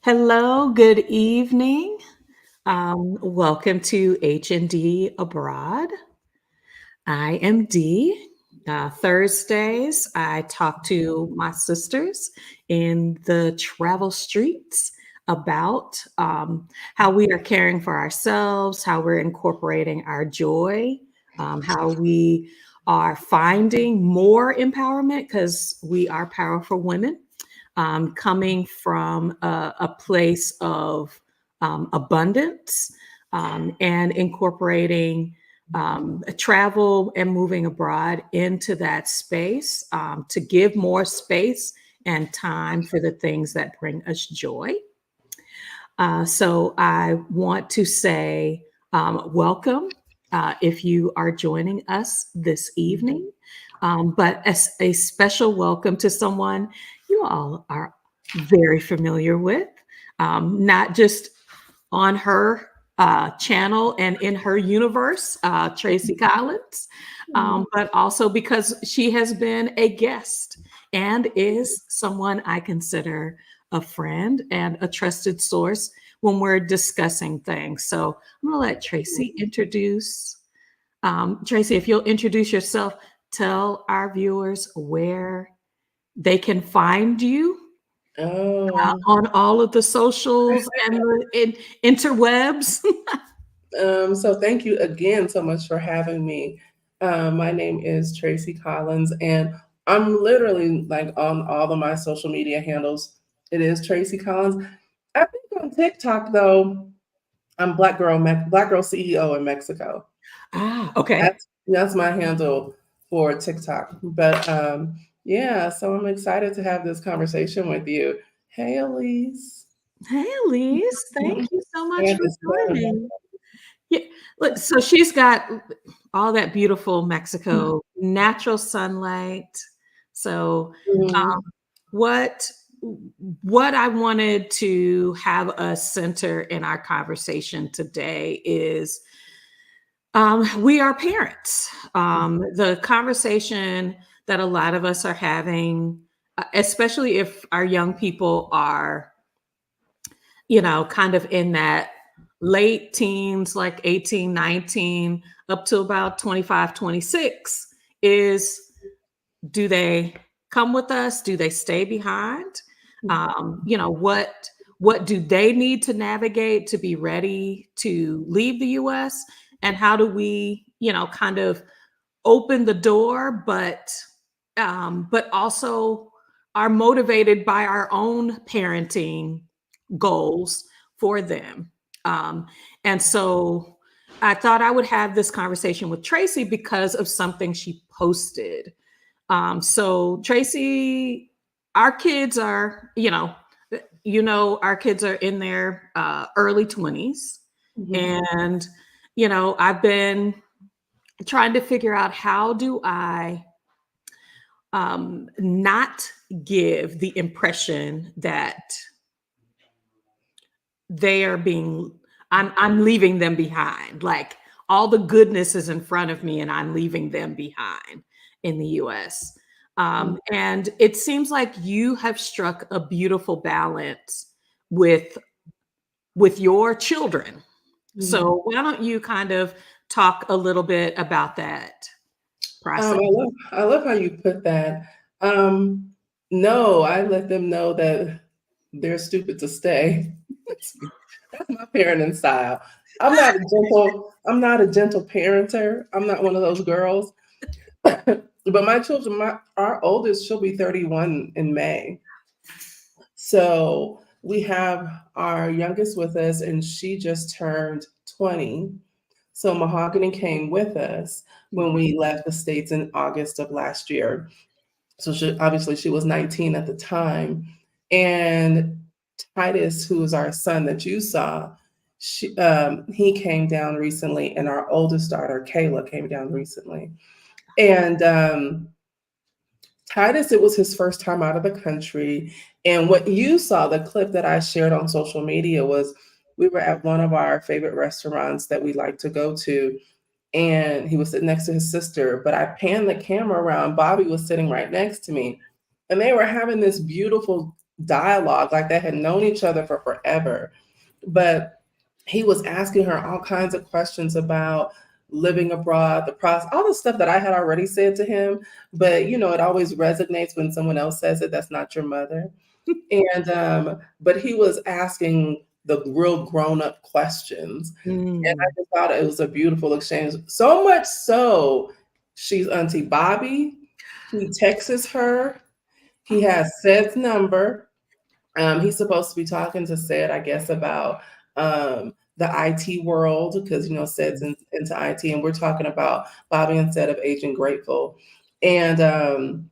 Hello, good evening. Welcome to H&D Abroad. I am Dee. Thursdays, I talk to my sisters in the travel streets about how we are caring for ourselves, how we're incorporating our joy, how we are finding more empowerment because we are powerful women, coming from a place of abundance, and incorporating travel and moving abroad into that space, to give more space and time for the things that bring us joy. So I want to say welcome if you are joining us this evening, but as a special welcome to someone you all are very familiar with, not just on her channel and in her universe, Tracy Collins, but also because she has been a guest and is someone I consider a friend and a trusted source when we're discussing things. So I'm going to let Tracy introduce. Tracy, if you'll introduce yourself, tell our viewers where they can find you Oh, on all of the socials and the interwebs. so thank you again so much for having me. My name is Tracy Collins, and I'm literally like on all of my social media handles. It is Tracy Collins. I think on TikTok though, I'm Black Girl CEO in Mexico. Okay. That's my handle for TikTok. But yeah, so I'm excited to have this conversation with you. Hey, Elise. Hey, Elise. Thank you so much And for it's joining. Yeah, look, so she's got all that beautiful Mexico natural sunlight. So, Mhm. what what I wanted to have us center in our conversation today is we are parents. The conversation that a lot of us are having, especially if our young people are, kind of in that late teens, like 18, 19, up to about 25, 26, is do they come with us? Do they stay behind? What do they need to navigate to be ready to leave the US? And how do we, kind of open the door, but also are motivated by our own parenting goals for them. Um, and so I thought I would have this conversation with Tracy because of something she posted. So Tracy, our kids are, our kids are in their early 20s. Mhm. And, I've been trying to figure out how do I not give the impression that they are being I'm leaving them behind. Like all the goodness is in front of me and I'm leaving them behind in the US. Mhm. And it seems like you have struck a beautiful balance with your children. Mhm. So why don't you kind of talk a little bit about that process? I love how you put that. Um, no, I let them know that they're stupid to stay. That's my parenting style. I'm not a gentle parenter. I'm not one of those girls. But my children, our oldest, she'll be 31 in May. So we have our youngest with us, and she just turned 20. So Mahogany came with us when we left the States in August of last year. So she was 19 at the time. And Titus, who is our son that you saw, he came down recently, and our oldest daughter, Kayla, came down recently. And Titus, it was his first time out of the country. And what you saw, the clip that I shared on social media, was we were at one of our favorite restaurants that we like to go to. And he was sitting next to his sister. But I panned the camera around. Bobby was sitting right next to me. And they were having this beautiful dialogue, like they had known each other for forever. But he was asking her all kinds of questions about living abroad, the process, all the stuff that I had already said to him. But you know, it always resonates when someone else says it that's not your mother. And but he was asking the real grown-up questions. And I Mm. just thought it was a beautiful exchange. So much so, she's Auntie Bobby. He texts her. He has Sed's number. He's supposed to be talking to Sed, I guess, about the IT world because you know Sed's into IT, and we're talking about Bobby and Sed of Aging Grateful. And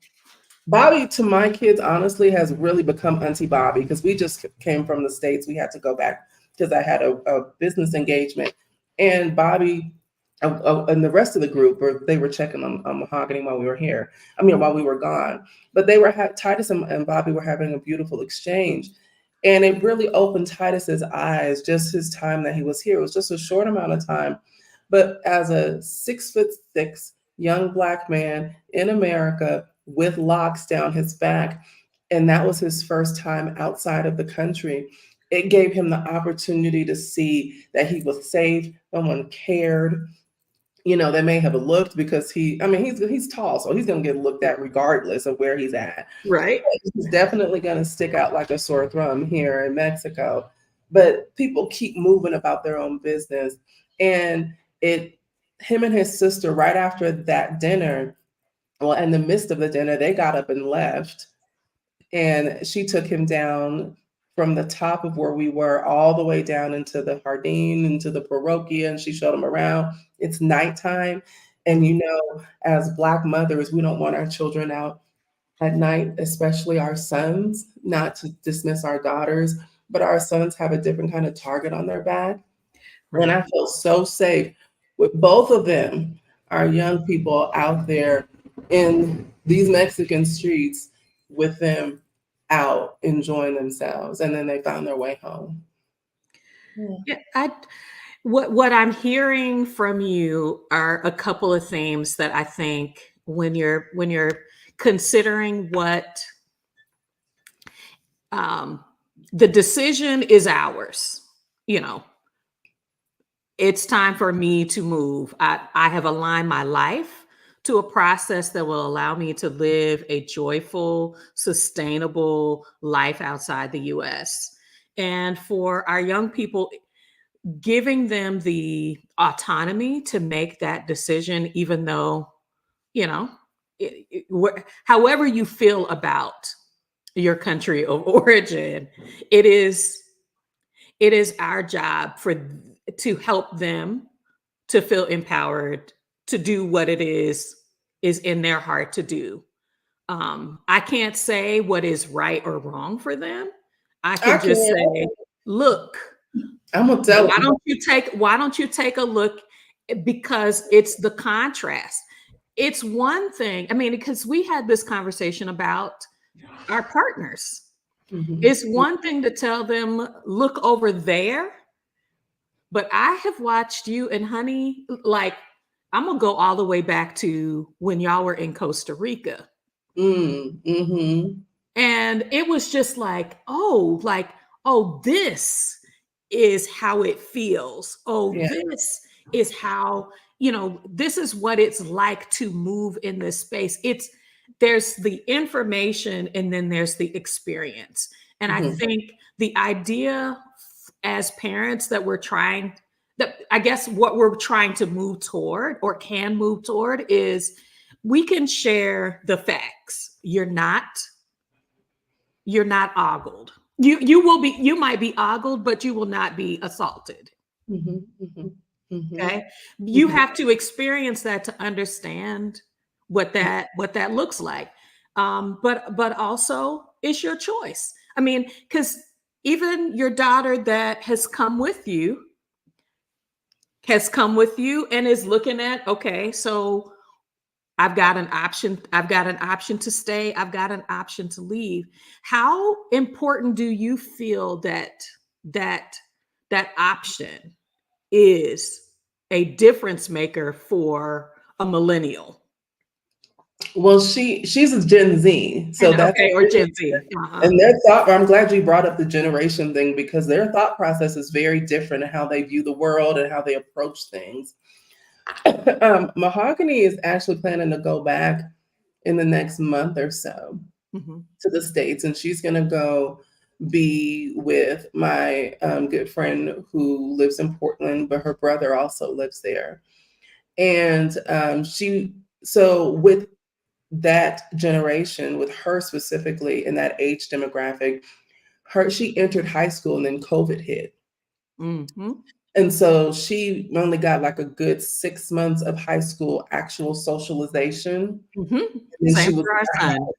Bobby, to my kids, honestly, has really become Auntie Bobby because we just came from the States. We had to go back because I had a business engagement. And Bobby and the rest of the group, they were checking on Mahogany while we were here. I mean, while we were gone. But they were, Titus and Bobby were having a beautiful exchange. And it really opened Titus's eyes, just his time that he was here. It was just a short amount of time. But as a 6'6" young Black man in America with locks down his back, and that was his first time outside of the country, it gave him the opportunity to see that he was safe, no one cared. You know, they may have looked because he's tall, so he's gonna get looked at regardless of where he's at. Right. He's definitely gonna stick out like a sore thumb here in Mexico. But people keep moving about their own business. And it him and his sister, right after that dinner, well, in the midst of the dinner, they got up and left. And she took him down from the top of where we were all the way down into the Jardín, into the Parroquia, and she showed him around. It's nighttime. And you know, as Black mothers, we don't want our children out at night, especially our sons, not to dismiss our daughters, but our sons have a different kind of target on their back. And Right. I feel so safe with both of them, our young people out there in these Mexican streets with them out enjoying themselves. And then they found their way home. Yeah. Yeah, what I'm hearing from you are a couple of themes that I think when you're considering what um, the decision is ours, you know, it's time for me to move. I have aligned my life to a process that will allow me to live a joyful, sustainable life outside the US. And for our young people, giving them the autonomy to make that decision, even though, you know, however you feel about your country of origin, it is it is our job to help them to feel empowered to do what it is in their heart to do. I can't say what is right or wrong for them. I I can just can't. say, look, I'm gonna tell them. why don't you take a look, because it's the contrast. It's one thing, I mean, because we had this conversation about our partners. Mhm. It's one thing to tell them, look over there, but I have watched you and honey, like I'm gonna go all the way back to when y'all were in Costa Rica. Mhm. And it was just like, oh, this is how it feels. Oh, Yeah. this is how, this is what it's like to move in this space. There's the information and then there's the experience. And I Mhm. think the idea as parents that I guess what we're trying to move toward or can move toward is we can share the facts. You're not ogled. You might be ogled, but you will not be assaulted. Mhm. Mhm. Mhm. Okay. You Mhm. have to experience that to understand what that looks like. But also it's your choice. I mean, because even your daughter that has come with you and is looking at, okay, so I've got an option. I've got an option to stay. I've got an option to leave. How important do you feel that that option is a difference maker for a millennial? Well, she's a Gen Z, so And that's okay, or Gen Z. Uh-huh. and their thought. I'm glad you brought up the generation thing because their thought process is very different in how they view the world and how they approach things. Mahogany is actually planning to go back in the next month or so Mhm. to the States, and she's going to go be with my good friend who lives in Portland, but her brother also lives there. And so with that generation, with her specifically in that age demographic, she entered high school and then COVID hit. Mhm. And so she only got like a good 6 months of high school actual socialization. Mhm. And then Same she was for our in the son. house.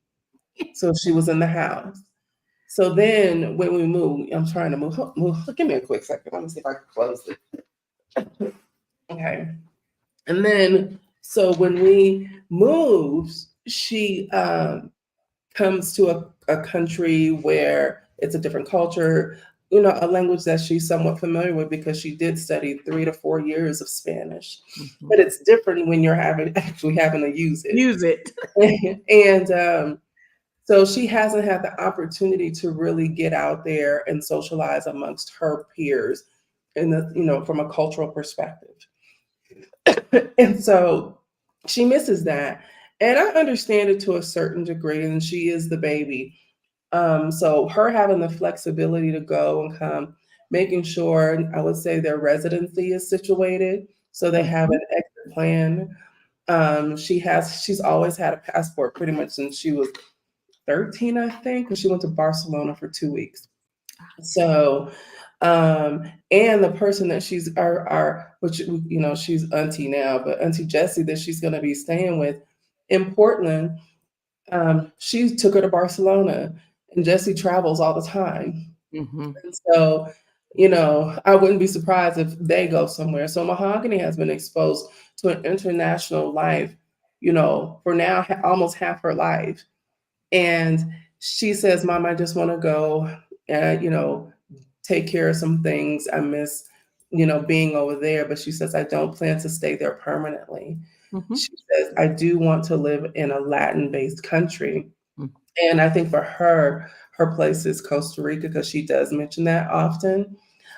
So she was in the house. So then when we moved, I'm trying to move. Give me a quick second. Let me see if I can close it. Okay. And then so when we moved, she comes to a country where it's a different culture, a language that she's somewhat familiar with because she did study 3 to 4 years of Spanish. Mhm. But it's different when you're actually having to use it. Use it. And so she hasn't had the opportunity to really get out there and socialize amongst her peers in from a cultural perspective. And so she misses that. And I understand it to a certain degree, and she is the baby. So her having the flexibility to go and come, making sure I would say their residency is situated so they have Mhm. an exit plan. She's always had a passport pretty much since she was 13, I think, when she went to Barcelona for 2 weeks. So, and the person that she's our which she's auntie now, but Auntie Jessie that she's going to be staying with in Portland, she took her to Barcelona, and Jessie travels all the time, Mhm. and so I wouldn't be surprised if they go somewhere. So Mahogany has been exposed to an international life, for now almost half her life, and she says, "Mom, I just want to go." Take care of some things. I miss, being over there. But she says, I don't plan to stay there permanently. Mhm. She says, I do want to live in a Latin based country. Mm. And I think for her place is Costa Rica because she does mention that often.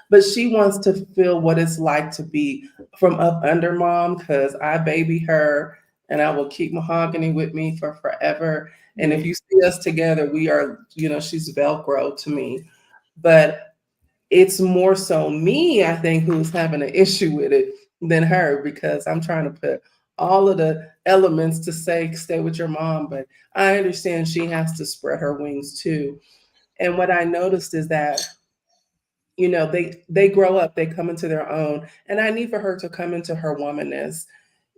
But she wants to feel what it's like to be from up under mom because I baby her and I will keep Mahogany with me for forever. And Yeah. if you see us together, we are, she's Velcro to me. But it's more so me, I think, who's having an issue with it than her because I'm trying to put all of the elements to say stay with your mom, but I understand she has to spread her wings too. And what I noticed is that they grow up, they come into their own, and I need for her to come into her womanness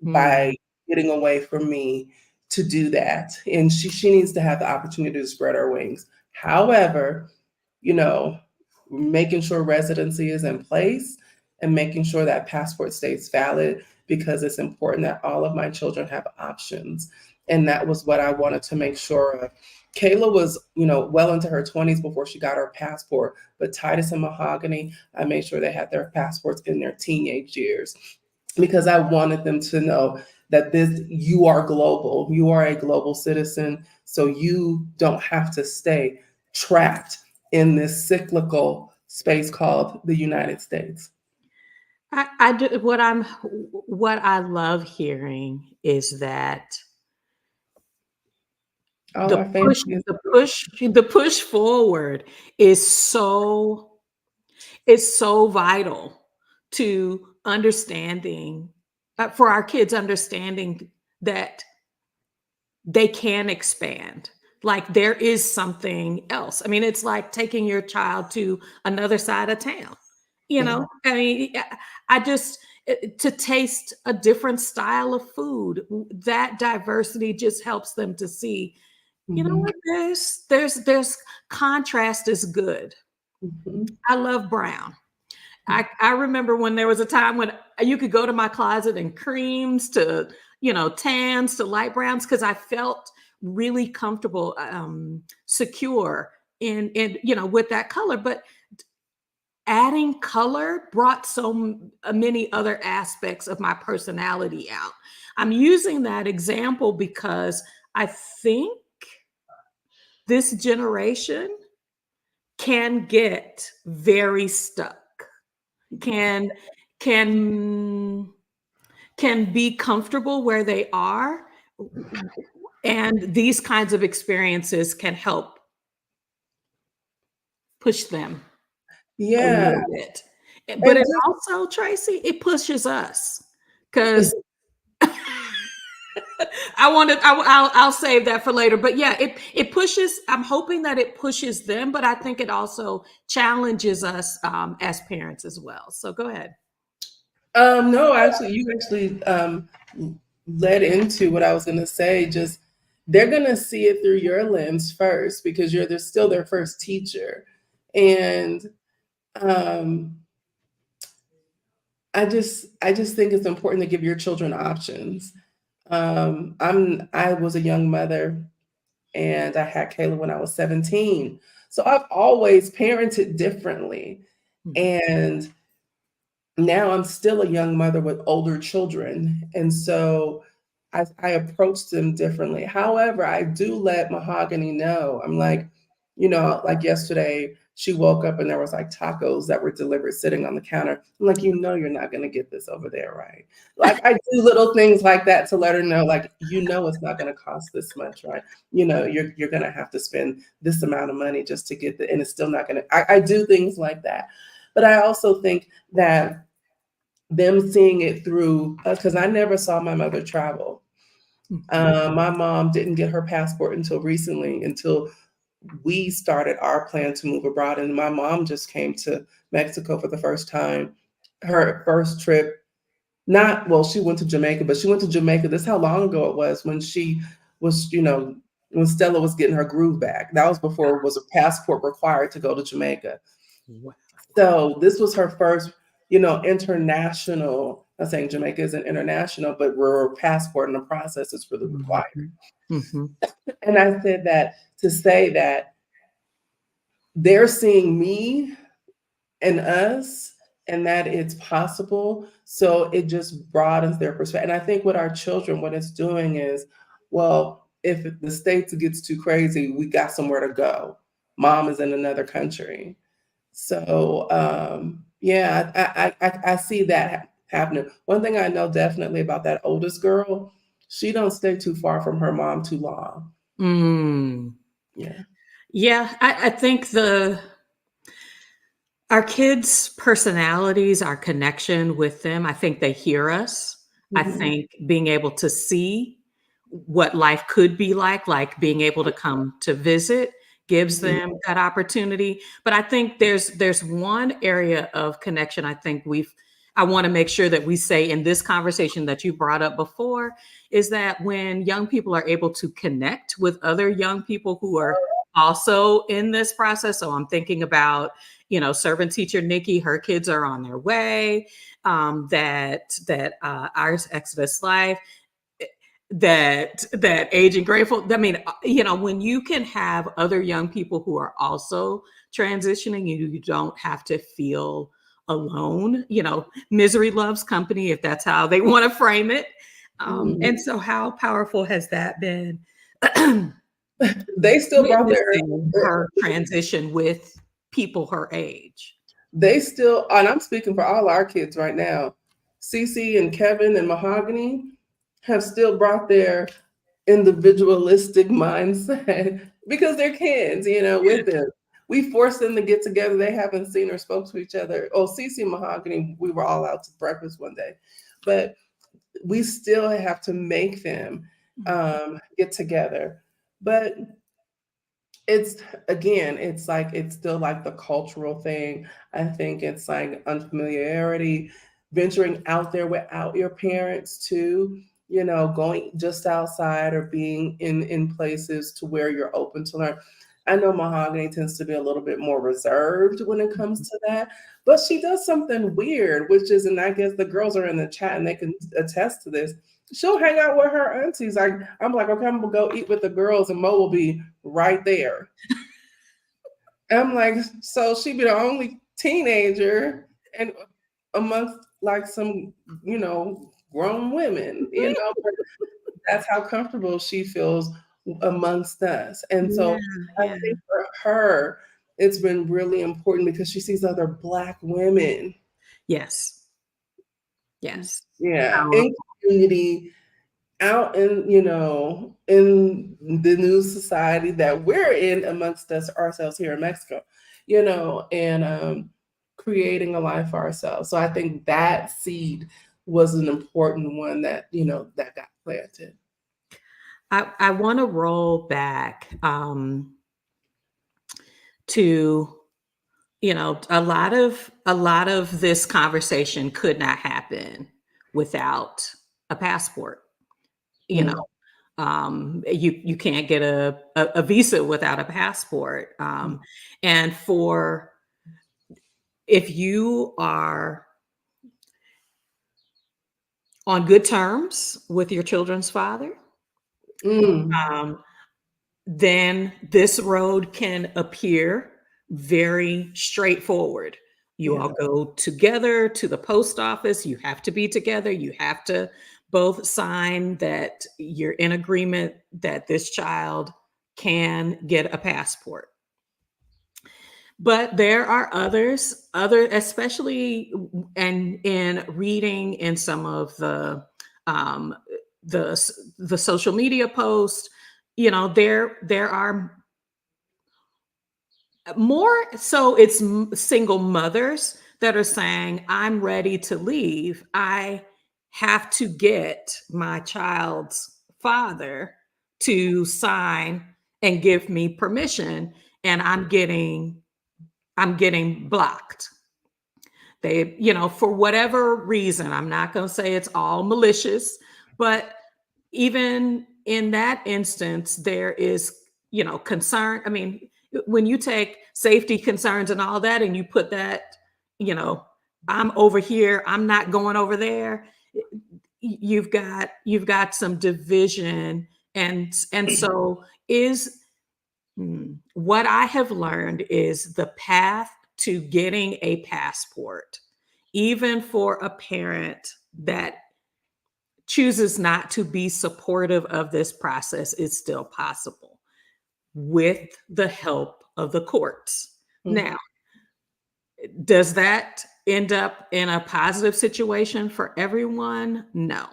Mm. by getting away from me to do that. And she needs to have the opportunity to spread her wings. However, you know, making sure residency is in place and making sure that passport stays valid because it's important that all of my children have options. And that was what I wanted to make sure of. Kayla was, well into her 20s before she got her passport, but Titus and Mahogany, I made sure they had their passports in their teenage years because I wanted them to know that you are global, you are a global citizen, so you don't have to stay trapped in this cyclical space called the United States. I do what I love hearing is that Oh, the our push family is the push the push forward is so vital to understanding for our kids understanding that they can expand. Like there is something else. I mean, it's like taking your child to another side of town. yeah. I mean, I just to taste a different style of food. That diversity just helps them to see, Mhm, what there's contrast is good. mhm, I love brown. I remember when there was a time when you could go to my closet and creams to, tans to light browns because I felt really comfortable, secure in with that color. But adding color brought many other aspects of my personality out. I'm using that example because I think this generation can get very stuck, can can can be comfortable where they are, and these kinds of experiences can help push them a Yeah. little bit. But And it also, Tracy, it pushes us because I'll save that for later. But yeah, it pushes. I'm hoping that it pushes them, but I think it also challenges us as parents as well. So go ahead. no, actually, you actually led into what I was going to say. Just they're going to see it through your lens first because they're still their first teacher, and um, I just think it's important to give your children options. I was a young mother, and I had Kayla when I was 17, so I've always parented differently, Mhm. and now I'm still a young mother with older children, and so I approach them differently. However, I do let Mahogany know. I'm like, like yesterday, she woke up and there was like tacos that were delivered sitting on the counter. I'm like, you're not gonna get this over there, right? Like I do little things like that to let her know, like, it's not gonna cost this much, right? You're gonna have to spend this amount of money just to get and it's still not gonna. I do things like that, but I also think that them seeing it through because I never saw my mother travel. Mhm. My mom didn't get her passport until recently, until we started our plan to move abroad. And my mom just came to Mexico for the first time. Her first trip, not, well, she went to Jamaica, but she went to Jamaica. This is how long ago it was when she was, when Stella was getting her groove back. That was before it was a passport required to go to Jamaica. Wow. So this was her first, international. I'm saying Jamaica isn't international, but we're passport and the process is really required. Mhm. Mhm. And I said that to say that they're seeing me and us and that it's possible. So it just broadens their perspective. And I think with our children, what it's doing is, well, if the States gets too crazy, we got somewhere to go. Mom is in another country. So yeah, I see that happening. One thing I know definitely about that oldest girl, she don't stay too far from her mom too long. Mm. Yeah. Yeah, I think our kids' personalities, our connection with them, I think they hear us. I Mhm. think being able to see what life could be like being able to come to visit gives Mhm. them that opportunity. But I think there's one area of connection I want to make sure that we say in this conversation that you brought up before is that when young people are able to connect with other young people who are also in this process. So I'm thinking about, servant teacher Nikki, her kids are on their way. That ours Exodus Life, that Aging Grateful. I mean, when you can have other young people who are also transitioning, you don't have to feel alone. Misery loves company, if that's how they want to frame it. Mhm. And so, how powerful has that been? They still brought Witnessing her transition with people her age. and I'm speaking for all our kids right now. Cece and Kevin and Mahogany have still brought their individualistic mindset because they're kids, with them. We forced them to get together. They haven't seen or spoke to each other. Oh, Cece and Mahogany, we were all out to breakfast one day, but we still have to make them get together. But it's again, it's still like the cultural thing. I think it's like unfamiliarity, venturing out there without your parents too, going just outside or being in places to where you're open to learn. I know Mahogany tends to be a little bit more reserved when it comes to that, but she does something weird, which is, and I guess the girls are in the chat and they can attest to this. She'll hang out with her aunties. I'm like, okay, I'm gonna go eat with the girls, and Mo will be right there. I'm like, so she be the only teenager and amongst like some, grown women, but that's how comfortable she feels amongst us. And Yeah, so I yeah. think for her, it's been really important because she sees other Black women, Yes. Yes. yeah, in Powerful. community, out in, in the new society that we're in amongst us ourselves here in Mexico, and creating a life for ourselves. So I think that seed was an important one that, that got planted. I want to roll back to a lot of this conversation could not happen without a passport. You Mm, know, you can't get a visa without a passport. And for if you are on good terms with your children's father, mm, um, then this road can appear very straightforward. You yeah. all go together to the post office. You have to be together. You have to both sign that you're in agreement that this child can get a passport. But there are especially and in reading in some of um, the social media posts, there are more so it's single mothers that are saying, I'm ready to leave. I have to get my child's father to sign and give me permission, and I'm getting blocked. They, for whatever reason, I'm not going to say it's all malicious, but even in that instance, there is, concern. I mean, when you take safety concerns and all that and you put that, you know, I'm over here, I'm not going over there, you've got some division. And so is what I have learned is the path to getting a passport, even for a parent that chooses not to be supportive of this process, is still possible with the help of the courts. Mhm. Now, does that end up in a positive situation for everyone? No.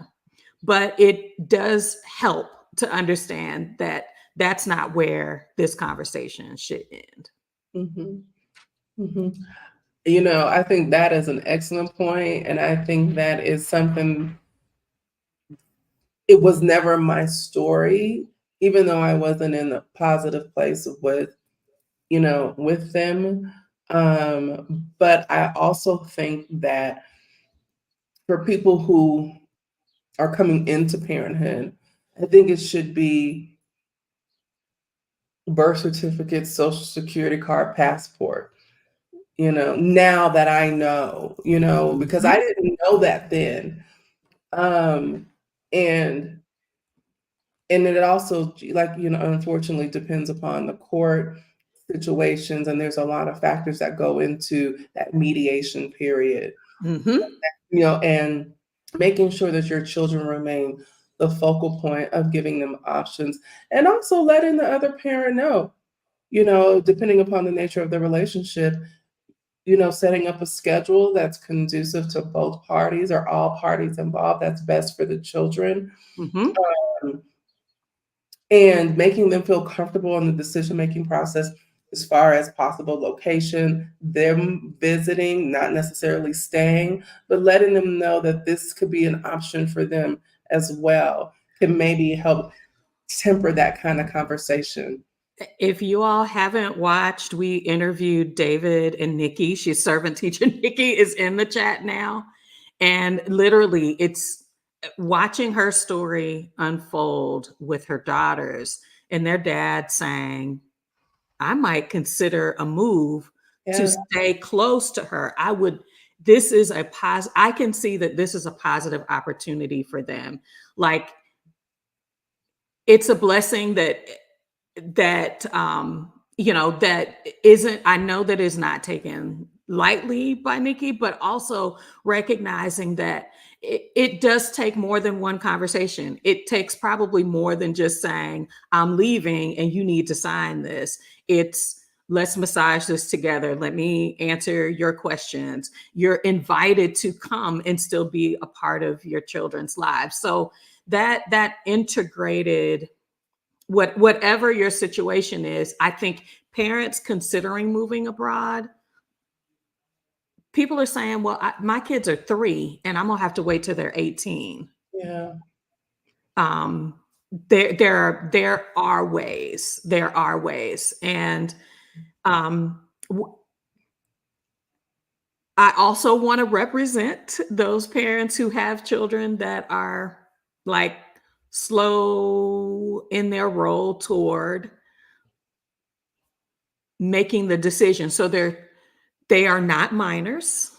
But it does help to understand that that's not where this conversation should end. Mhm. Mhm. I think that is an excellent point, and I think that is something. It was never my story, even though I wasn't in a positive place with them. But I also think that for people who are coming into parenthood, I think it should be birth certificate, social security card, passport. Now that I know, because I Mhm. didn't know that then. Um, and and it also, like, unfortunately depends upon the court situations, and there's a lot of factors that go into that mediation period, Mhm. and making sure that your children remain the focal point of giving them options, and also letting the other parent know, depending upon the nature of the relationship, setting up a schedule that's conducive to both parties or all parties involved, that's best for the children. Mhm. Um, and making them feel comfortable in the decision-making process as far as possible location, them visiting, not necessarily staying, but letting them know that this could be an option for them as well, can maybe help temper that kind of conversation. If you all haven't watched, we interviewed David and Nikki. She's servant teacher. Nikki is in the chat now. And literally, it's watching her story unfold with her daughters and their dad saying, I might consider a move to Yeah. stay close to her. This is I can see that this is a positive opportunity for them. Like, it's a blessing that isn't, I know that is not taken lightly by Nikki, but also recognizing that it does take more than one conversation. It takes probably more than just saying, I'm leaving and you need to sign this. It's let's massage this together. Let me answer your questions. You're invited to come and still be a part of your children's lives. So that integrated, whatever your situation is, I think parents considering moving abroad, people are saying, well, my kids are 3 and I'm gonna have to wait till they're 18. Yeah. Um, there are ways. There are ways. And w I also wanna represent those parents who have children that are, like, slow in their roll toward making the decision. So they are not minors,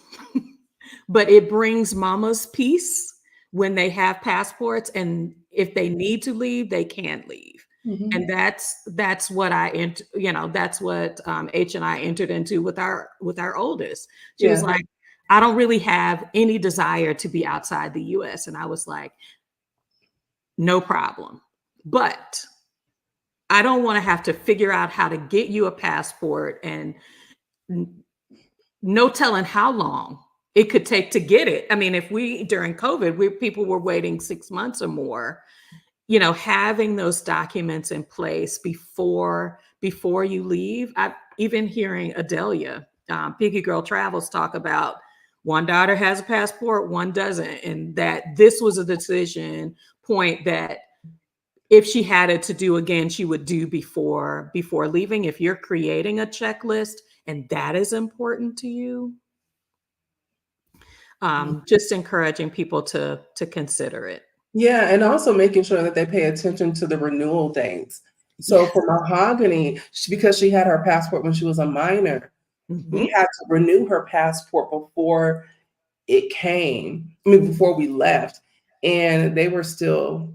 but it brings mamas peace when they have passports, and if they need to leave, they can leave. Mhm. And that's what that's what H and I entered into with our oldest. She was Yeah. like, I don't really have any desire to be outside the US. And I was like, no problem. But I don't want to have to figure out how to get you a passport and n- no telling how long it could take to get it. I mean, if we during COVID, people were waiting 6 months or more, having those documents in place before you leave. I even hearing Adelia, Piggy Girl Travels, talk about one daughter has a passport, one doesn't, and that this was a decision point that if she had it to do again, she would do before leaving. If you're creating a checklist and that is important to you, just encouraging people to consider it. Yeah, and also making sure that they pay attention to the renewal dates. So Yeah. for Mahogany, because she had her passport when she was a minor, we Mhm. had to renew her passport before it came. I mean, before we left, and they were still.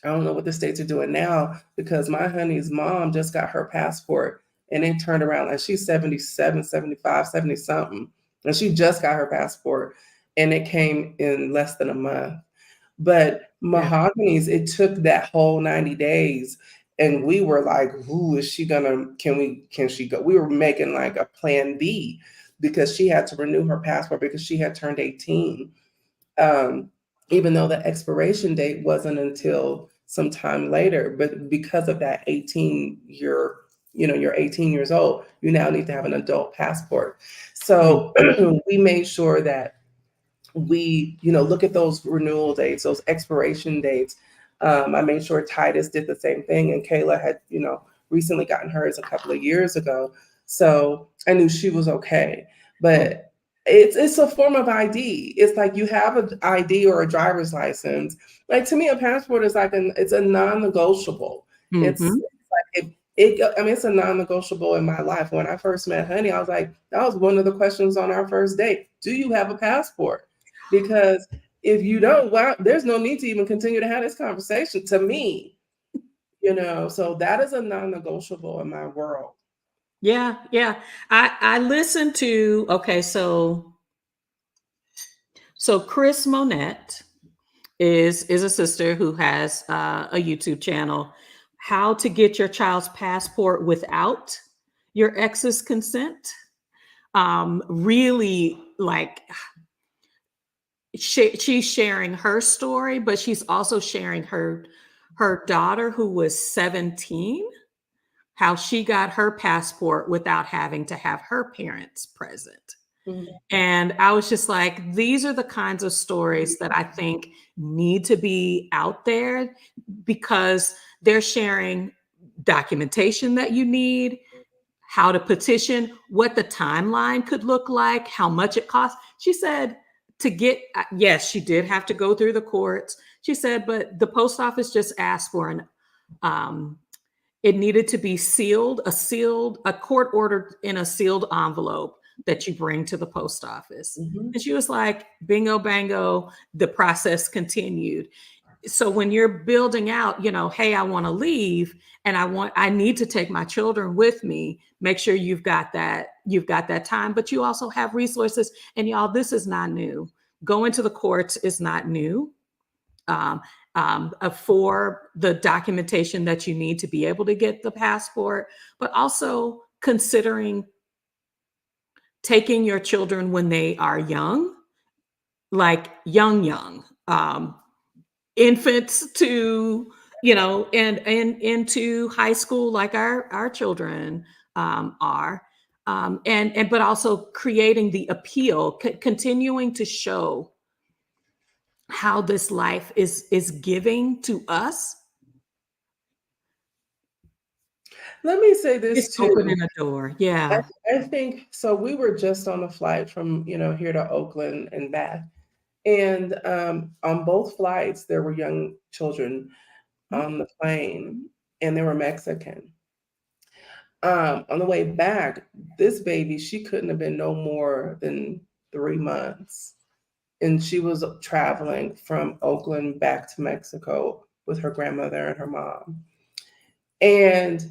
I don't know what the states are doing now because my honey's mom just got her passport and it turned around like she's 77, 75, 70 something. And she just got her passport and it came in less than a month. But Yeah. Mahogany's, it took that whole 90 days. And we were like, who is she gonna, can she go? We were making like a plan B because she had to renew her passport because she had turned 18. Um, Even though the expiration date wasn't until some time later, but because of that 18 year, you're 18 years old, you now need to have an adult passport. Mm. So we made sure that we, look at those renewal dates, those expiration dates. I made sure Titus did the same thing, and Kayla had, recently gotten hers a couple of years ago. So I knew she was okay. But it's a form of ID. It's like you have an ID or a driver's license. Like to me, a passport is like it's a non-negotiable. It's Mhm. like I mean, it's a non-negotiable in my life. When I first met Honey, I was like, that was one of the questions on our first date. Do you have a passport? Because if you don't, well, there's no need to even continue to have this conversation to me, so that is a non-negotiable in my world. Yeah, yeah. I listened to okay, so Chris Monette is a sister who has a YouTube channel, How to Get Your Child's Passport Without Your Ex's Consent. Really like she's sharing her story, but she's also sharing her daughter who was 17, how she got her passport without having to have her parents present. Mhm. And I was just like, these are the kinds of stories that I think need to be out there because they're sharing documentation that you need, how to petition, what the timeline could look like, how much it costs. She said to get, yes, she did have to go through the courts. She said, but the post office just asked for um, it needed to be a court ordered in a sealed envelope that you bring to the post office. Mhm. And she was like, bingo, bango, the process continued. So when you're building out, hey, I want to leave and I need to take my children with me, make sure you've got that time, but you also have resources. And y'all, this is not new. going to the courts is not new. For the documentation that you need to be able to get the passport, but also considering taking your children when they are young, like young, infants to, and into high school, like our children are, and but also creating the appeal, continuing to show how this life is giving to us. Let me say this It's too. opening a door. Yeah. I think so. We were just on a flight from, here to Oakland and back. And on both flights, there were young children on the plane, and they were Mexican. On the way back, this baby, she couldn't have been no more than 3 months. And she was traveling from Oakland back to Mexico with her grandmother and her mom. And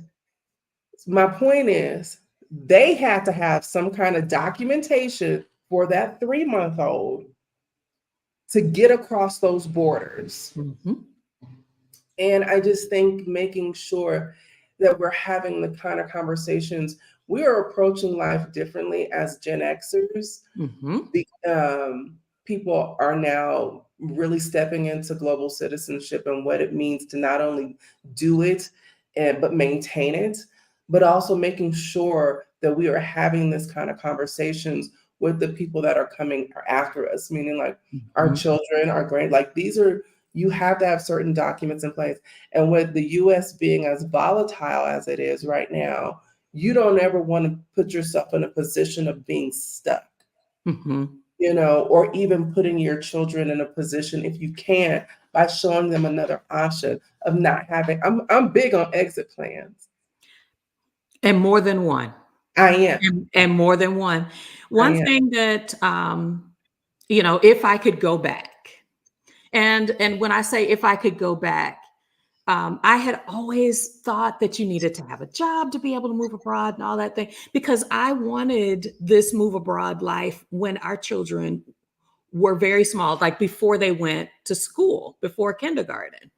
my point is, they had to have some kind of documentation for that 3-month-old to get across those borders. Mhm. And I just think making sure that we're having the kind of conversations, we are approaching life differently as Gen Xers. Mhm. People are now really stepping into global citizenship and what it means to not only do it, but maintain it, but also making sure that we are having this kind of conversations with the people that are coming after us, meaning like our Mhm. children, our like these are, you have to have certain documents in place. And with the US being as volatile as it is right now, you don't ever want to put yourself in a position of being stuck, Mhm. or even putting your children in a position, if you can, by showing them another option of not having, I'm big on exit plans. And more than one. I am. And more than one. I One am. thing that, if I could go back, and when I say if I could go back, I had always thought that you needed to have a job to be able to move abroad and all that thing, because I wanted this move abroad life when our children were very small, like before they went to school, before kindergarten,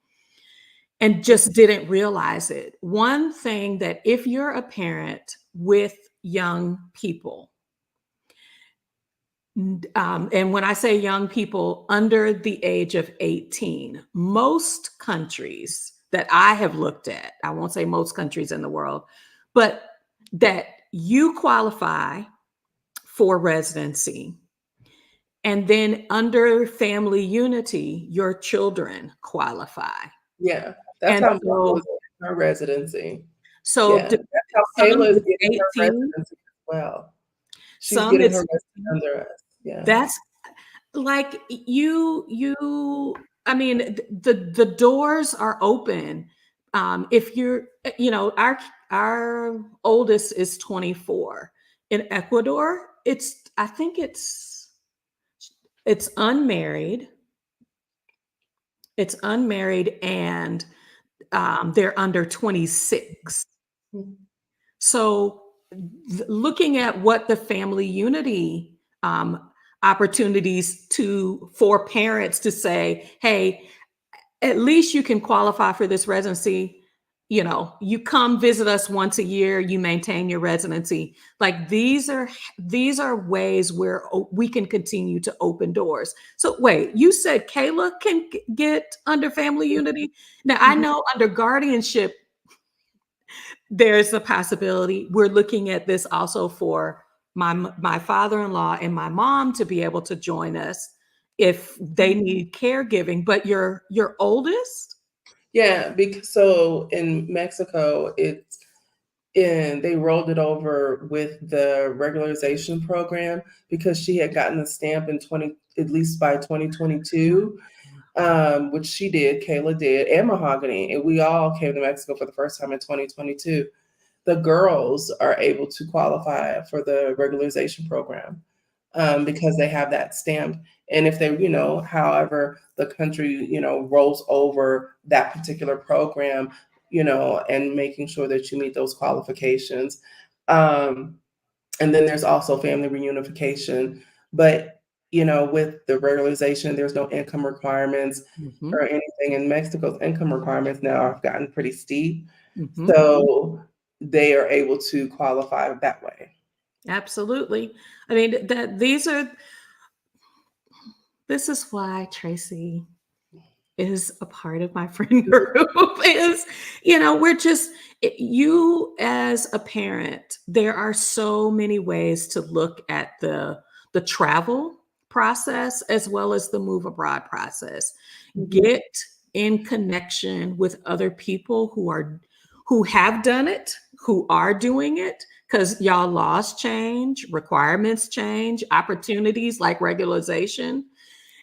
and just didn't realize it. One thing that if you're a parent with young people, and when I say young people under the age of 18, most countries that I have looked at, I won't say most countries in the world, but that you qualify for residency. And then under family unity, your children qualify. Yeah. That's And how Mel so, was getting her residency. so Yeah. d- That's how some Kayla is is getting her 18, residency as well. She's some getting her is residency 18. under us. Yeah. That's like I mean, the doors are open. If you're, our oldest is 24. In Ecuador, I think it's unmarried. It's unmarried, and they're under 26. Mhm. So, looking at what the family unity opportunities for parents to say, hey, at least you can qualify for this residency. You come visit us once a year, you maintain your residency. Like these are ways where we can continue to open doors. So wait, you said Kayla can get under family unity. Now I Mhm. know under guardianship, there's a possibility. We're looking at this also for my father-in-law and my mom to be able to join us if they need caregiving. But your oldest? Yeah, because so in Mexico, they rolled it over with the regularization program because she had gotten the stamp in 20, at least by 2022, which she did, Kayla did, and Mahogany, and we all came to Mexico for the first time in 2022. The girls are able to qualify for the regularization program because they have that stamp. And if they, however, the country, rolls over that particular program, and making sure that you meet those qualifications. And then there's also family reunification. But with the regularization, there's no income requirements Mhm. or anything. In Mexico's income requirements now have gotten pretty steep. Mhm. So they are able to qualify that way. Absolutely. I mean, this is why Tracy is a part of my friend group is, we're just you as a parent, there are so many ways to look at the travel process as well as the move abroad process. Mhm. Get in connection with other people who have done it, who are doing it, because y'all laws change, requirements change, opportunities like regularization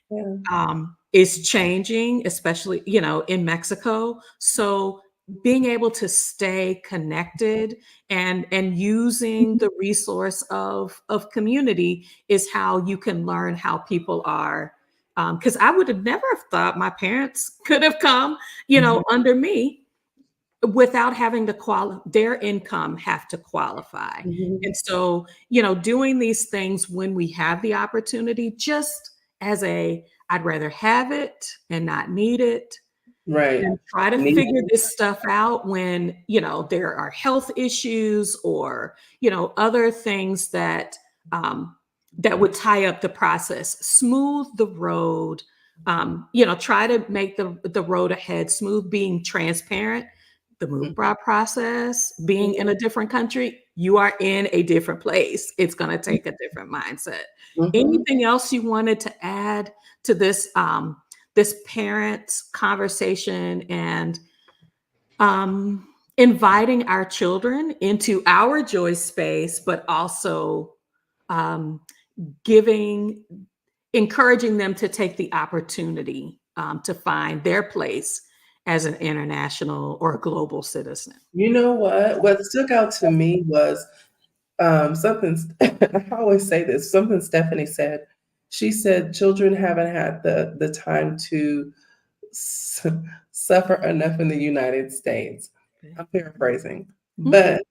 Yeah. is changing, especially, in Mexico. So being able to stay connected and using the resource of community is how you can learn how people are. Because I would have never have thought my parents could have come, Mhm. under me without having to their income have to qualify. Mhm. And so, doing these things when we have the opportunity, just as I'd rather have it and not need it Right. than try to Need figure this stuff out when, there are health issues or, other things that would tie up the process. Smooth the road. Try to make the road ahead smooth, being transparent. The move abroad process, being in a different country, you are in a different place. It's going to take a different mindset. Mhm. Anything else you wanted to add to this parents conversation and inviting our children into our joy space, but also um, giving, encouraging them to take the opportunity to find their place as an international or global citizen. You know what? What stuck out to me was something. I always say this. Something Stephanie said. She said children haven't had the time to s- suffer enough in the United States. Okay. I'm paraphrasing, Mhm. but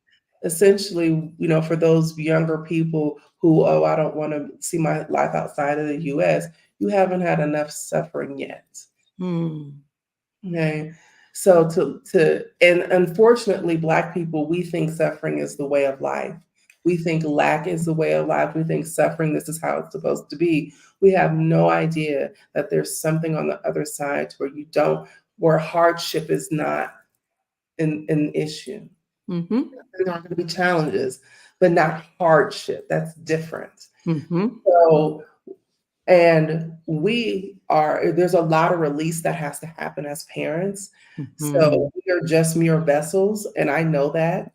essentially, for those younger people who, oh, I don't want to see my life outside of the U.S., you haven't had enough suffering yet. Mm. Okay. So and unfortunately, Black people, we think suffering is the way of life. We think lack is the way of life. We think suffering, this is how it's supposed to be. We have no idea that there's something on the other side where hardship is not an issue. Mhm. There are going to be challenges, but not hardship. That's different. Mhm. So and there's a lot of release that has to happen as parents. Mhm. So we are just mere vessels, and I know that.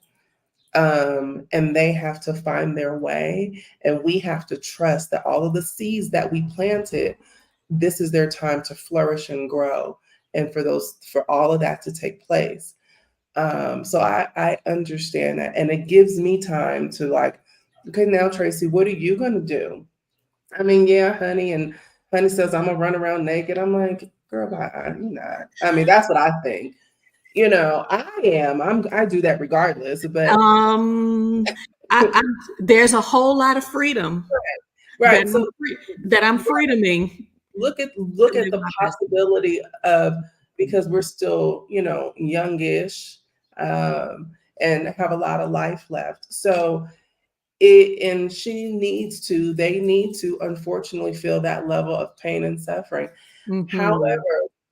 And they have to find their way, and we have to trust that all of the seeds that we planted, this is their time to flourish and grow, and for all of that to take place. So I understand that, and it gives me time to like, okay, now Tracy, what are you going to do? I mean, yeah, honey, and honey says I'm gonna run around naked. I'm like, girl, you're not. I mean, that's what I think. I am. I do that regardless. But Um, there's a whole lot of freedom right. So that I'm right, freedoming look to at live the my best life. possibility of, because we're still, youngish, and have a lot of life left. So and they need to unfortunately feel that level of pain and suffering. Mhm. However,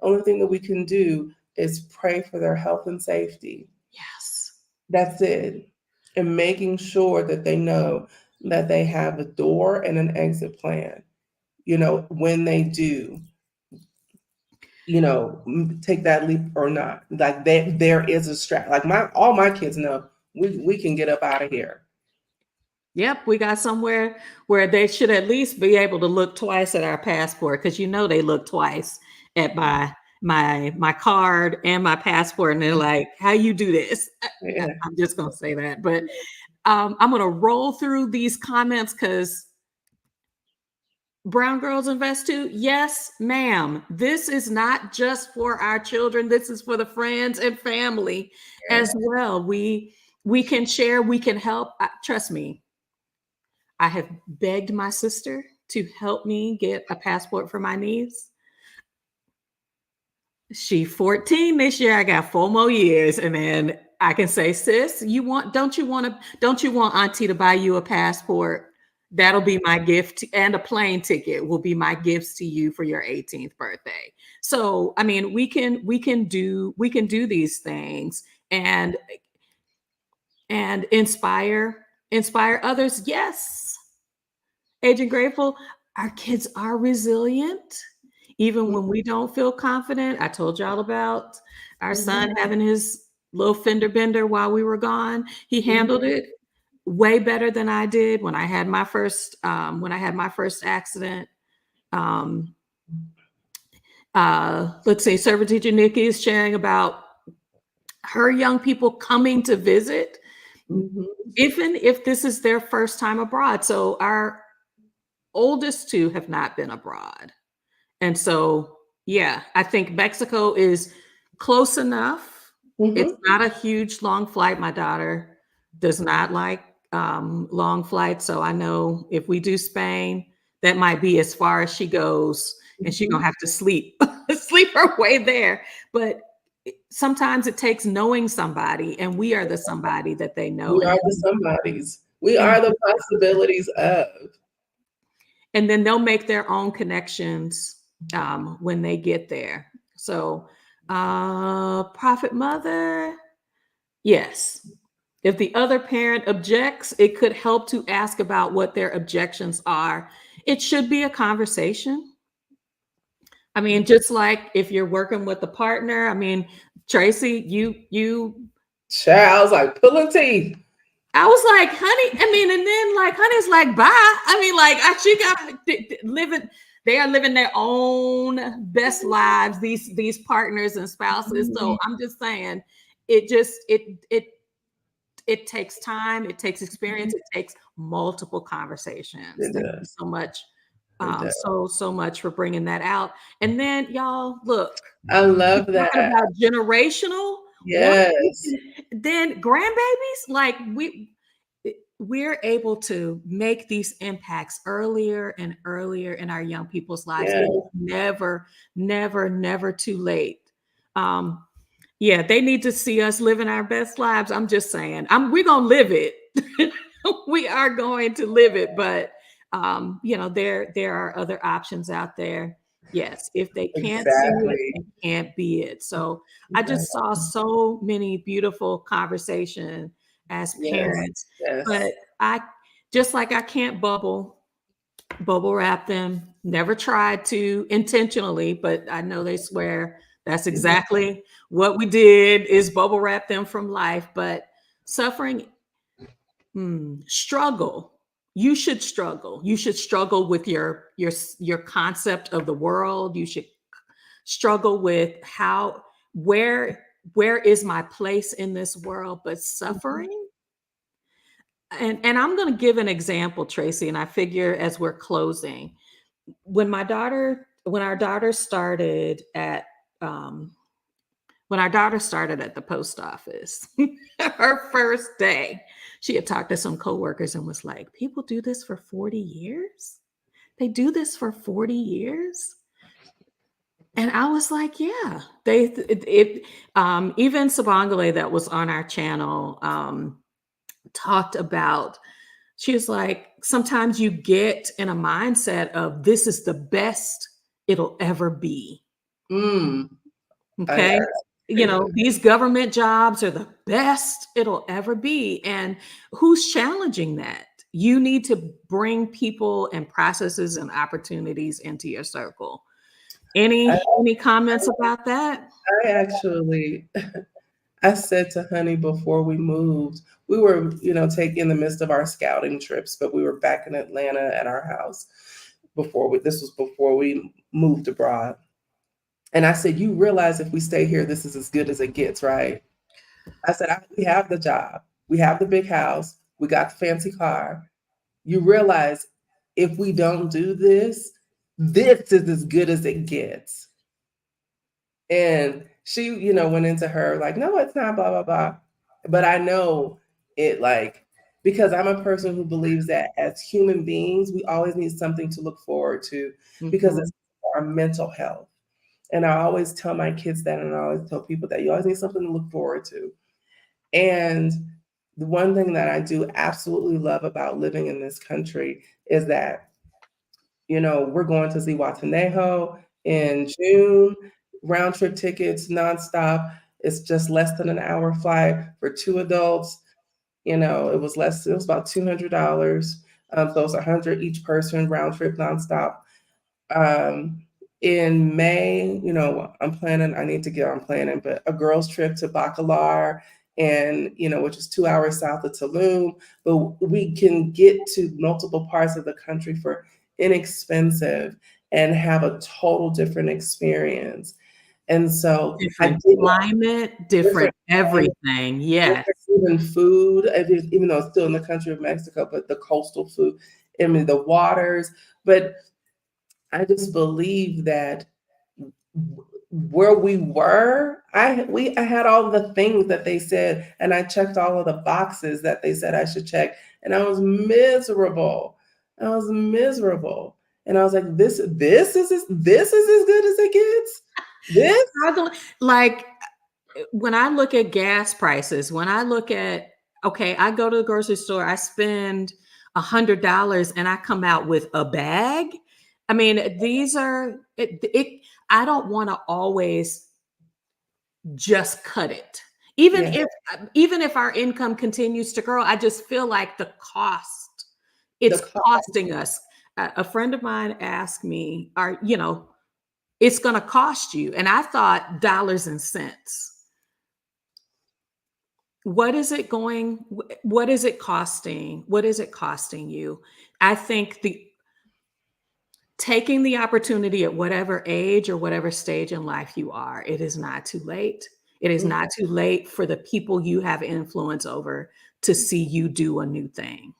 only thing that we can do is pray for their health and safety. Yes. That's it. And making sure that they know that they have a door and an exit plan, when they do, take that leap or not. Like there is a strat. Like all my kids know we can get up out of here. Yep, we got somewhere where they should at least be able to look twice at our passport because they look twice at my card and my passport, and they're like, "How you do this?" Yeah. I'm just gonna say that, but I'm gonna roll through these comments because Brown Girls Invest Too. Yes, ma'am. This is not just for our children. This is for the friends and family as well. We can share. We can help. Trust me. I have begged my sister to help me get a passport for my niece. She 14 this year. I got 4 more years, and then I can say, sis, don't you want auntie to buy you a passport? That'll be my gift, and a plane ticket will be my gifts to you for your 18th birthday. So, I mean, we can do these things and inspire others. Yes. Agent Grateful, our kids are resilient. Even when we don't feel confident. I told y'all about our son having his little fender bender while we were gone. He handled it way better than I did when I had my first accident. Let's say Servant Teacher Nikki is sharing about her young people coming to visit, even if this is their first time abroad. So our oldest two have not been abroad. And so, yeah, I think Mexico is close enough. It's not a huge, long flight. My daughter does not like long flights. So I know if we do Spain, that might be as far as she goes, and she's going to have to sleep her way there. But sometimes it takes knowing somebody, and we are the somebody that they know. We are the somebodies. We are the possibilities of. And then they'll make their own connections when they get there. So, Prophet Mother, yes. If the other parent objects, it could help to ask about what their objections are. It should be a conversation. I mean, just like if you're working with a partner, I mean, Tracy, you. Child, I was like pulling teeth. I was like, honey, I mean, and then like, honey's like, bye. I mean, like, she got living. They are living their own best lives. These partners and spouses. So I'm just saying, it takes time. It takes experience. It takes multiple conversations. Thank you so much. So much for bringing that out. And then y'all, look, I love that. About generational. Yes. Then grandbabies, like we're able to make these impacts earlier and earlier in our young people's lives. Yes. It's never too late. Yeah, they need to see us living our best lives. I'm just saying, we're gonna live it. We are going to live it, but there are other options out there. Yes, if they can't see it, they can't be it. So I just saw so many beautiful conversations as parents, but I can't bubble wrap them. Never tried to intentionally, but I know they swear that's exactly what we did, is bubble wrap them from life. But suffering, struggle. You should struggle. You should struggle with your concept of the world. You should struggle with where is my place in this world. But suffering, and I'm going to give an example, Tracy, and I figure as we're closing, when our daughter started at the post office, her first day, she had talked to some coworkers and was like, people do this for 40 years? They do this for 40 years? And I was like, yeah. Even Sabangale, that was on our channel, talked about, she was like, sometimes you get in a mindset of this is the best it'll ever be. Okay. These government jobs are the best it'll ever be. And who's challenging that? You need to bring people and processes and opportunities into your circle. Any comments about that? I said to Honey before we moved, we were, in the midst of our scouting trips, but we were back in Atlanta at our house this was before we moved abroad. And I said, you realize if we stay here, this is as good as it gets, right? I said, we have the job. We have the big house. We got the fancy car. You realize if we don't do this, this is as good as it gets. And she, went into her like, no, it's not, blah, blah, blah. But I know it, like, because I'm a person who believes that as human beings, we always need something to look forward to because Mhm. it's our mental health. And I always tell my kids that, and I always tell people that you always need something to look forward to. And the one thing that I do absolutely love about living in this country is that, we're going to Zihuatanejo in June, round trip tickets, nonstop. It's just less than an hour flight for two adults. It was about $200. So it's 100 each person, round trip, nonstop. Um, in May, I need to get on planning, but a girls' trip to Bacalar and, which is 2 hours south of Tulum. But we can get to multiple parts of the country for inexpensive and have a total different experience. And so I Different did climate, different different everything. Yes. different even food, even though it's still in the country of Mexico, but the coastal food, I mean, the waters. But I just believe that where we were, I had all the things that they said, and I checked all of the boxes that they said I should check, and I was miserable. I was miserable, and I was like, this is as good as it gets. This, Like when I look at gas prices, when I look at, okay, I go to the grocery store, I spend $100 and I come out with a bag. I mean, these are I don't want to always just cut it. Even yeah, if even if our income continues to grow, I just feel like the cost, the it's cost, costing us. A friend of mine asked me, it's going to cost you. And I thought dollars and cents. What is it costing? What is it costing you? I think the taking the opportunity at whatever age or whatever stage in life you are, it is not too late. It is mhm, not too late for the people you have influence over to see you do a new thing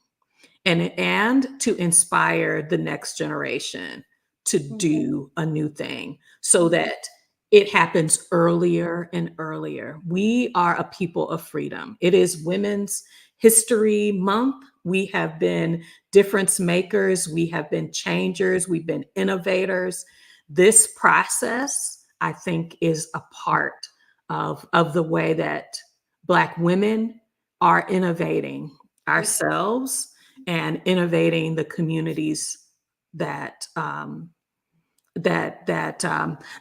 and to inspire the next generation to do a new thing so mhm, that it happens earlier and earlier. We are a people of freedom. It is Women's History Month. We have been difference makers, we have been changers, we've been innovators. This process, I think, is a part of the way that Black women are innovating ourselves and innovating the communities that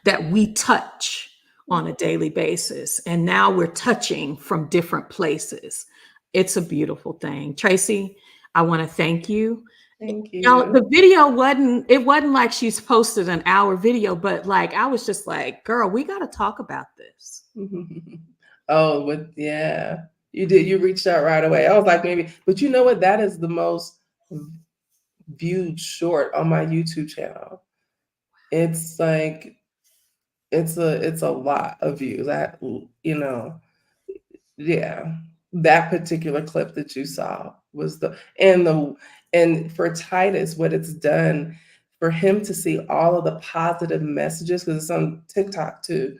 that we touch on a daily basis. And now we're touching from different places. It's a beautiful thing. Tracy, I want to thank you. thank Y'all, you. the video wasn't like she's posted an hour video, but like I was just like, girl, we got to talk about this. Oh, yeah, you did. You reached out right away. I was like, maybe, but you know what? That is the most viewed short on my YouTube channel. It's like it's a lot of views. Yeah, that particular clip that you saw was and for Titus, what it's done for him to see all of the positive messages because it's on TikTok too.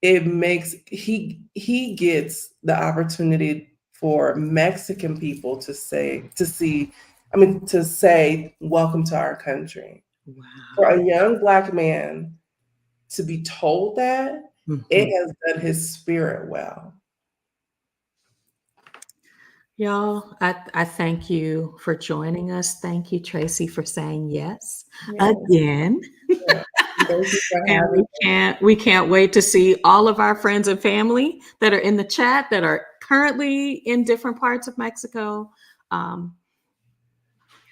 It makes he gets the opportunity for Mexican people to say welcome to our country. For Wow. a young Black man to be told that, it Mhm. has done his spirit well. Y'all, I thank you for joining us. Thank you, Tracy, for saying yes Yes, again. yeah. Thank you for And having we can't wait to see all of our friends and family that are in the chat that are currently in different parts of Mexico. Um,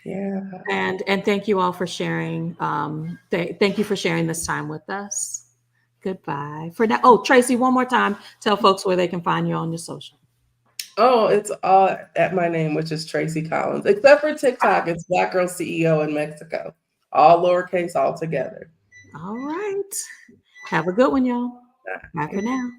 me. Yeah. and thank you all for sharing. Thank you for sharing this time with us. Goodbye for now. Oh, Tracy, one more time, tell folks where they can find you on your social. Oh, it's all at my name, which is Tracy Collins, except for TikTok. It's Black Girl CEO in Mexico, all lowercase, all together. All right. Have a good one, y'all. Bye for now.